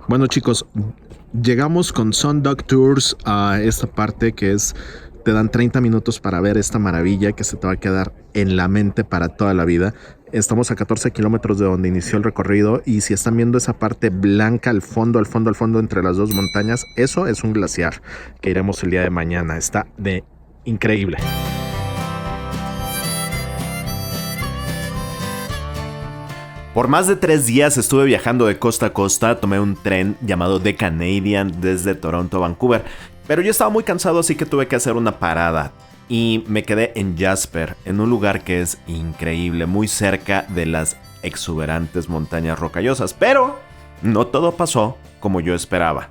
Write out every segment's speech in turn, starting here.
Bueno, chicos, llegamos con Sundog Tours a esta parte que es, te dan 30 minutos para ver esta maravilla que se te va a quedar en la mente para toda la vida. Estamos a 14 kilómetros de donde inició el recorrido y si están viendo esa parte blanca al fondo, al fondo, al fondo entre las dos montañas, eso es un glaciar que iremos el día de mañana. Está de increíble. Por más de 3 días estuve viajando de costa a costa, tomé un tren llamado The Canadian desde Toronto a Vancouver, pero yo estaba muy cansado así que tuve que hacer una parada y me quedé en Jasper, en un lugar que es increíble, muy cerca de las exuberantes montañas rocallosas, pero no todo pasó como yo esperaba.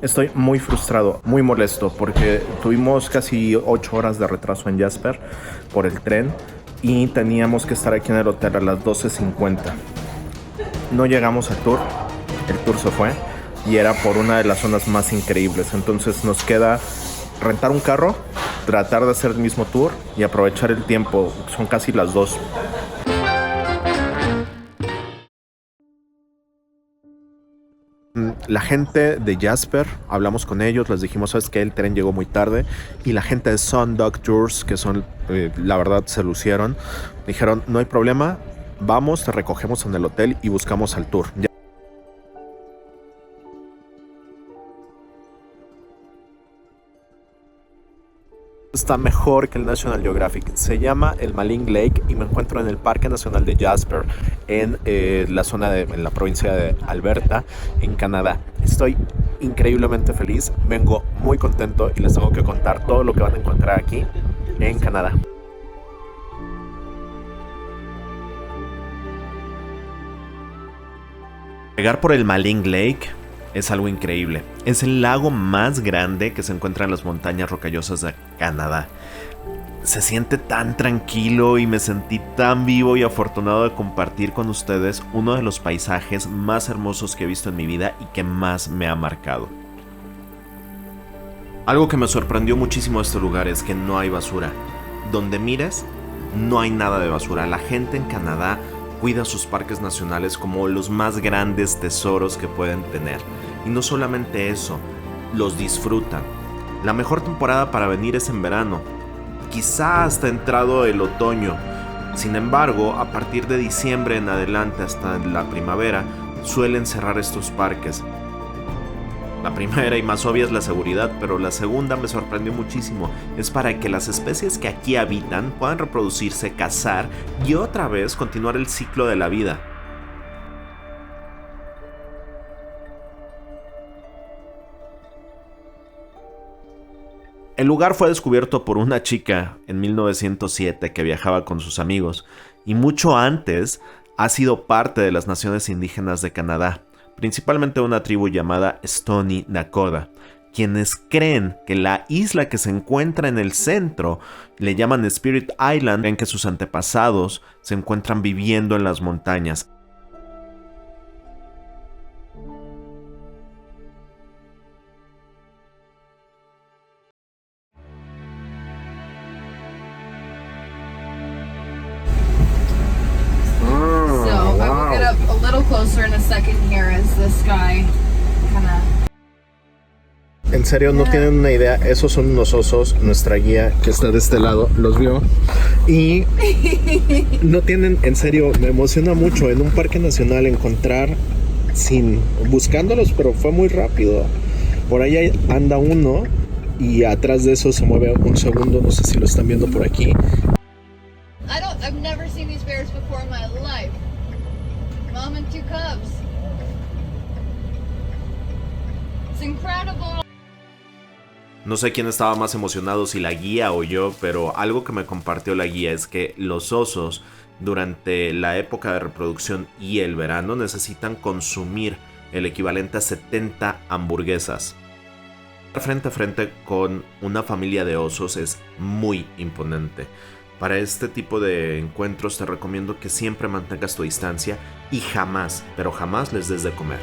Estoy muy frustrado, muy molesto porque tuvimos casi 8 horas de retraso en Jasper por el tren y teníamos que estar aquí en el hotel a las 12:50. No llegamos al tour, el tour se fue y era por una de las zonas más increíbles. Entonces nos queda rentar un carro, tratar de hacer el mismo tour y aprovechar el tiempo. Son casi las 2. La gente de Jasper, hablamos con ellos, les dijimos, sabes que el tren llegó muy tarde, y la gente de Sundog Tours, que son, la verdad, se lucieron, dijeron, no hay problema, vamos, te recogemos en el hotel y buscamos al tour. Está mejor que el National Geographic. Se llama el Maling Lake y me encuentro en el Parque Nacional de Jasper, en la zona en la provincia de Alberta, en Canadá. Estoy increíblemente feliz, vengo muy contento y les tengo que contar todo lo que van a encontrar aquí en Canadá. Llegar por el Maling Lake es algo increíble. Es el lago más grande que se encuentra en las montañas rocallosas de Canadá. Se siente tan tranquilo y me sentí tan vivo y afortunado de compartir con ustedes uno de los paisajes más hermosos que he visto en mi vida y que más me ha marcado. Algo que me sorprendió muchísimo de este lugar es que no hay basura. Donde mires, no hay nada de basura. La gente en Canadá cuida sus parques nacionales como los más grandes tesoros que pueden tener. Y no solamente eso, los disfrutan. La mejor temporada para venir es en verano, quizá hasta entrado el otoño. Sin embargo, a partir de diciembre en adelante hasta la primavera, suelen cerrar estos parques. La primera y más obvia es la seguridad, pero la segunda me sorprendió muchísimo. Es para que las especies que aquí habitan puedan reproducirse, cazar y otra vez continuar el ciclo de la vida. El lugar fue descubierto por una chica en 1907 que viajaba con sus amigos y mucho antes ha sido parte de las naciones indígenas de Canadá, principalmente una tribu llamada Stoney Nakoda, quienes creen que la isla que se encuentra en el centro le llaman Spirit Island, creen que sus antepasados se encuentran viviendo en las montañas. So I will get up a little closer in a second here as this guy kind of. En serio, no tienen una idea. Esos son unos osos. Nuestra guía que está de este lado los vio. Y no tienen, en serio, me emociona mucho en un parque nacional encontrar buscándolos, pero fue muy rápido. Por ahí anda uno y atrás de eso se mueve un segundo. No sé si lo están viendo por aquí. I've never seen these bears before in my life. Mom and 2 cubs. It's incredible. No sé quién estaba más emocionado, si la guía o yo, pero algo que me compartió la guía es que los osos durante la época de reproducción y el verano necesitan consumir el equivalente a 70 hamburguesas. Frente a frente con una familia de osos es muy imponente. Para este tipo de encuentros te recomiendo que siempre mantengas tu distancia y jamás, pero jamás les des de comer.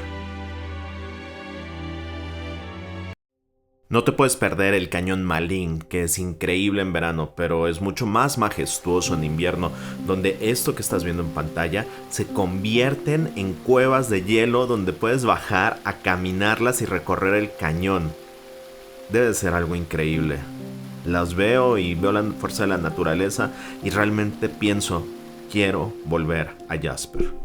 No te puedes perder el cañón Malin, que es increíble en verano, pero es mucho más majestuoso en invierno, donde esto que estás viendo en pantalla se convierten en cuevas de hielo donde puedes bajar a caminarlas y recorrer el cañón. Debe ser algo increíble. Las veo y veo la fuerza de la naturaleza y realmente pienso, quiero volver a Jasper.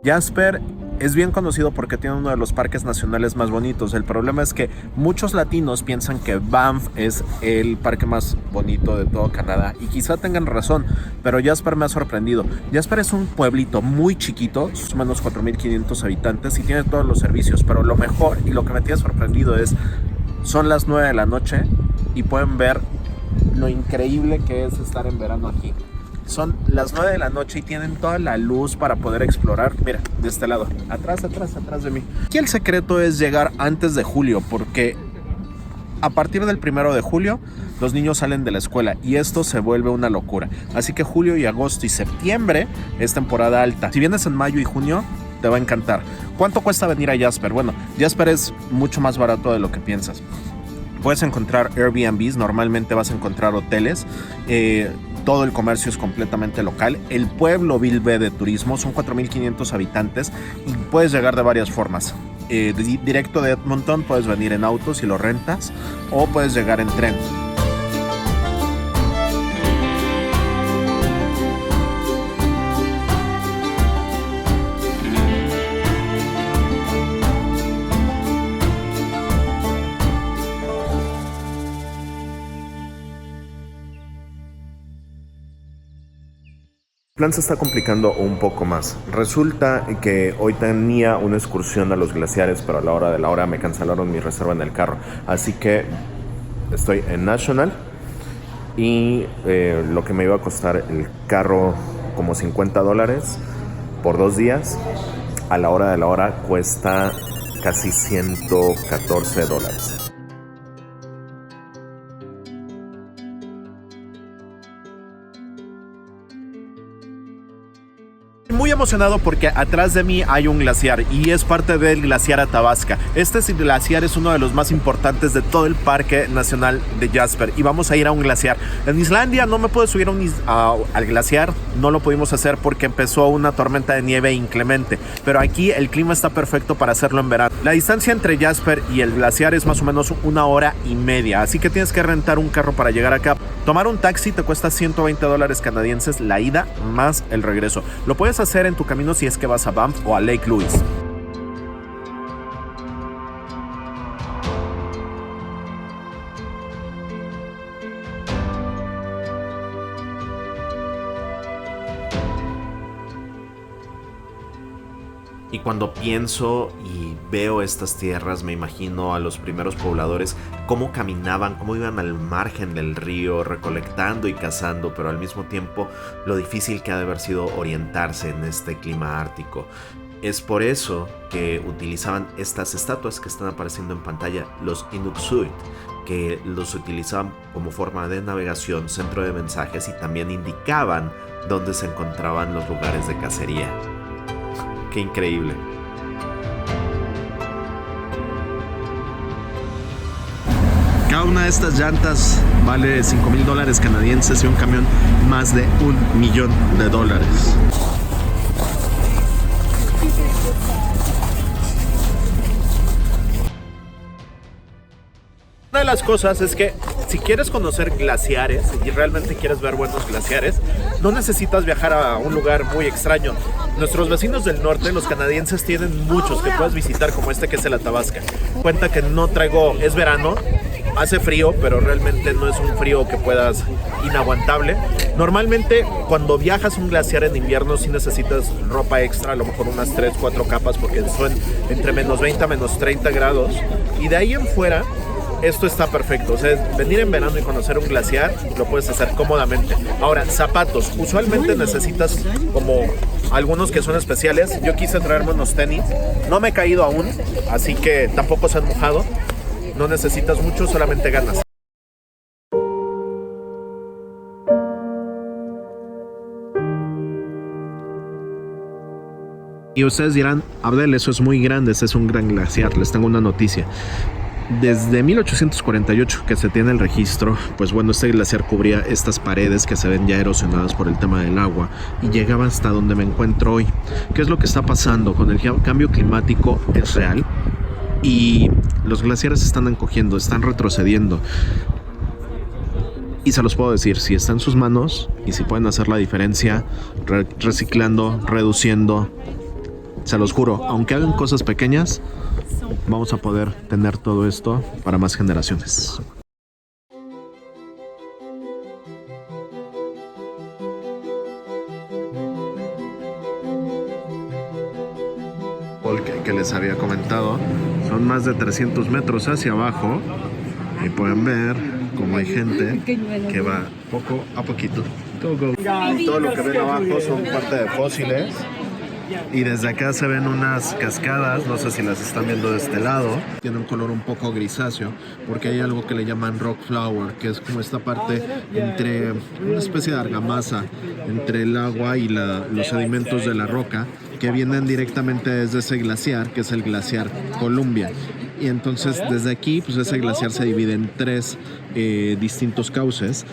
Jasper es bien conocido porque tiene uno de los parques nacionales más bonitos. El problema es que muchos latinos piensan que Banff es el parque más bonito de todo Canadá y quizá tengan razón, pero Jasper me ha sorprendido. Jasper es un pueblito muy chiquito, más o menos 4,500 habitantes y tiene todos los servicios, pero lo mejor y lo que me tiene sorprendido son las 9 de la noche y pueden ver lo increíble que es estar en verano aquí. Son las 9 de la noche y tienen toda la luz para poder explorar. Mira, de este lado, atrás de mí. Aquí el secreto es llegar antes de julio, porque a partir del 1 de julio los niños salen de la escuela y esto se vuelve una locura. Así que julio y agosto y septiembre es temporada alta. Si vienes en mayo y junio, te va a encantar. ¿Cuánto cuesta venir a Jasper? Bueno, Jasper es mucho más barato de lo que piensas. Puedes encontrar Airbnbs, normalmente vas a encontrar hoteles. Todo el comercio es completamente local. El pueblo vive de turismo, son 4,500 habitantes y puedes llegar de varias formas. Directo de Edmonton puedes venir en auto si lo rentas o puedes llegar en tren. El plan se está complicando un poco más. Resulta que hoy tenía una excursión a los glaciares, pero a la hora de la hora me cancelaron mi reserva en el carro. Así que estoy en National y lo que me iba a costar el carro como $50 por 2 días, a la hora de la hora cuesta casi $114. Muy emocionado porque atrás de mí hay un glaciar y es parte del glaciar Athabasca. Este glaciar es uno de los más importantes de todo el Parque Nacional de Jasper y vamos a ir a un glaciar. En Islandia no me pude subir al glaciar, no lo pudimos hacer porque empezó una tormenta de nieve inclemente, pero aquí el clima está perfecto para hacerlo en verano. La distancia entre Jasper y el glaciar es más o menos 1 hora y media, así que tienes que rentar un carro para llegar acá. Tomar un taxi te cuesta $120 canadienses la ida más el regreso. Lo puedes hacer en tu camino si es que vas a Banff o a Lake Louise. Y cuando pienso y veo estas tierras, me imagino a los primeros pobladores, cómo caminaban, cómo iban al margen del río, recolectando y cazando, pero al mismo tiempo lo difícil que ha de haber sido orientarse en este clima ártico. Es por eso que utilizaban estas estatuas que están apareciendo en pantalla, los Inuksuk, que los utilizaban como forma de navegación, centro de mensajes y también indicaban dónde se encontraban los lugares de cacería. ¡Qué increíble! Cada una de estas llantas vale $5,000 canadienses y un camión más de $1,000,000. Una de las cosas es que si quieres conocer glaciares y realmente quieres ver buenos glaciares, no necesitas viajar a un lugar muy extraño. Nuestros vecinos del norte, los canadienses, tienen muchos que puedes visitar, como este que es el Athabasca. Cuenta que es verano, hace frío, pero realmente no es un frío que puedas inaguantable. Normalmente cuando viajas a un glaciar en invierno sí necesitas ropa extra, a lo mejor unas 3-4 capas, porque son entre menos 20 a menos 30 grados. Y de ahí en fuera, esto está perfecto. O sea, venir en verano y conocer un glaciar lo puedes hacer cómodamente. Ahora, zapatos. Usualmente necesitas como algunos que son especiales. Yo quise traerme unos tenis. No me he caído aún, así que tampoco se han mojado. No necesitas mucho, solamente ganas. Y ustedes dirán, Abdel, eso es muy grande, ese es un gran glaciar. Les tengo una noticia. Desde 1848 que se tiene el registro, pues bueno, este glaciar cubría estas paredes que se ven ya erosionadas por el tema del agua y llegaba hasta donde me encuentro hoy. ¿Qué es lo que está pasando? Con el cambio climático es real y los glaciares se están encogiendo, están retrocediendo. Y se los puedo decir, si está en sus manos y si pueden hacer la diferencia reciclando, reduciendo, se los juro, aunque hagan cosas pequeñas, vamos a poder tener todo esto para más generaciones. Que les había comentado, son más de 300 metros hacia abajo y pueden ver cómo hay gente que va poco a poquito. Todo lo que ven abajo son parte de fósiles. Y desde acá se ven unas cascadas, no sé si las están viendo de este lado. Tiene un color un poco grisáceo porque hay algo que le llaman rock flower, que es como esta parte entre una especie de argamasa entre el agua y los sedimentos de la roca que vienen directamente desde ese glaciar, que es el glaciar Columbia. Y entonces desde aquí, pues ese glaciar se divide en 3 distintos cauces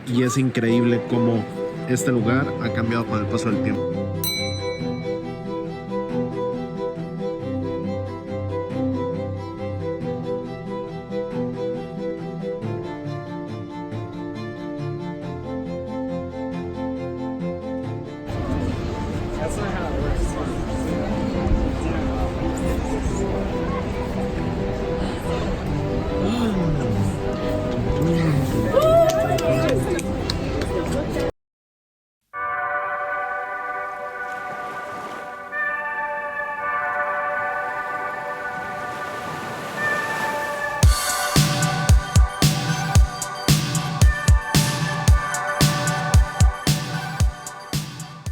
y es increíble cómo este lugar ha cambiado con el paso del tiempo.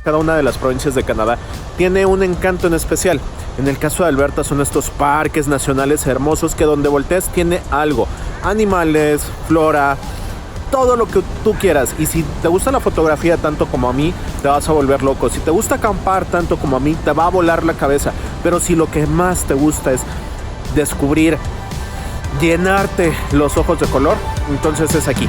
Cada una de las provincias de Canadá tiene un encanto en especial. En el caso de Alberta son estos parques nacionales hermosos que donde voltees tiene algo. Animales, flora, todo lo que tú quieras. Y si te gusta la fotografía tanto como a mí, te vas a volver loco. Si te gusta acampar tanto como a mí, te va a volar la cabeza. Pero si lo que más te gusta es descubrir, llenarte los ojos de color, entonces es aquí.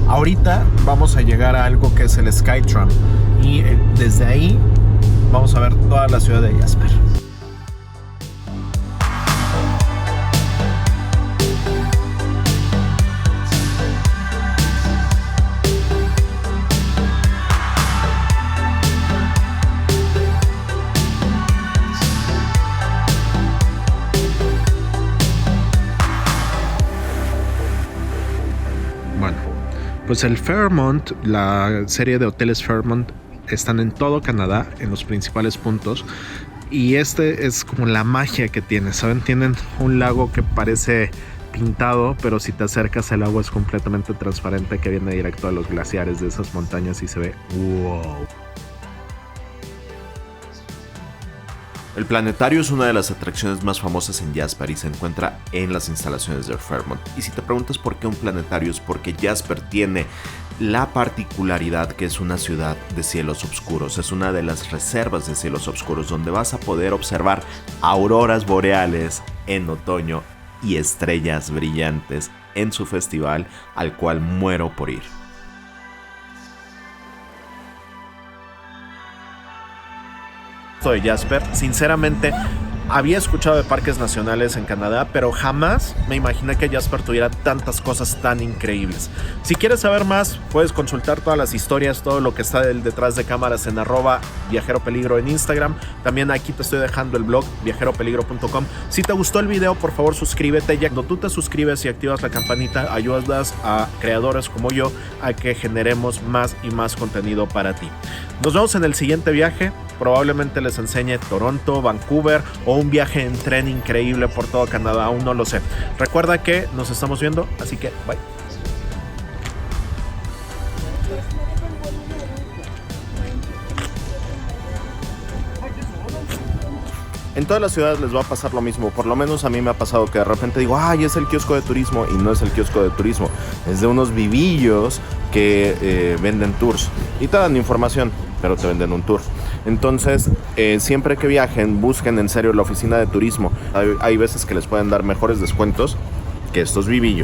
Ahorita vamos a llegar a algo que es el Skytram y desde ahí vamos a ver toda la ciudad de Jasper. Pues el Fairmont, la serie de hoteles Fairmont están en todo Canadá, en los principales puntos. Y este es como la magia que tiene, ¿saben? Tienen un lago que parece pintado, pero si te acercas el agua es completamente transparente, que viene directo a los glaciares de esas montañas y se ve wow. El planetario es una de las atracciones más famosas en Jasper y se encuentra en las instalaciones de Fairmont. Y si te preguntas por qué un planetario, es porque Jasper tiene la particularidad que es una ciudad de cielos oscuros. Es una de las reservas de cielos oscuros donde vas a poder observar auroras boreales en otoño y estrellas brillantes en su festival, al cual muero por ir. De Jasper, sinceramente había escuchado de parques nacionales en Canadá, pero jamás me imaginé que Jasper tuviera tantas cosas tan increíbles. Si quieres saber más, puedes consultar todas las historias, todo lo que está detrás de cámaras en @viajeropeligro en Instagram. También aquí te estoy dejando el blog viajeropeligro.com. Si te gustó el video, por favor suscríbete. Ya cuando tú te suscribes y activas la campanita, ayudas a creadores como yo a que generemos más y más contenido para ti. Nos vemos en el siguiente viaje. Probablemente les enseñe Toronto, Vancouver o un viaje en tren increíble por todo Canadá, aún no lo sé. Recuerda que nos estamos viendo, así que bye. En todas las ciudades les va a pasar lo mismo, por lo menos a mí me ha pasado que de repente digo, ay, es el kiosco de turismo, y no es el kiosco de turismo, es de unos vivillos que venden tours y te dan información, pero te venden un tour. Entonces, siempre que viajen, busquen en serio la oficina de turismo. Hay veces que les pueden dar mejores descuentos que estos vivillos.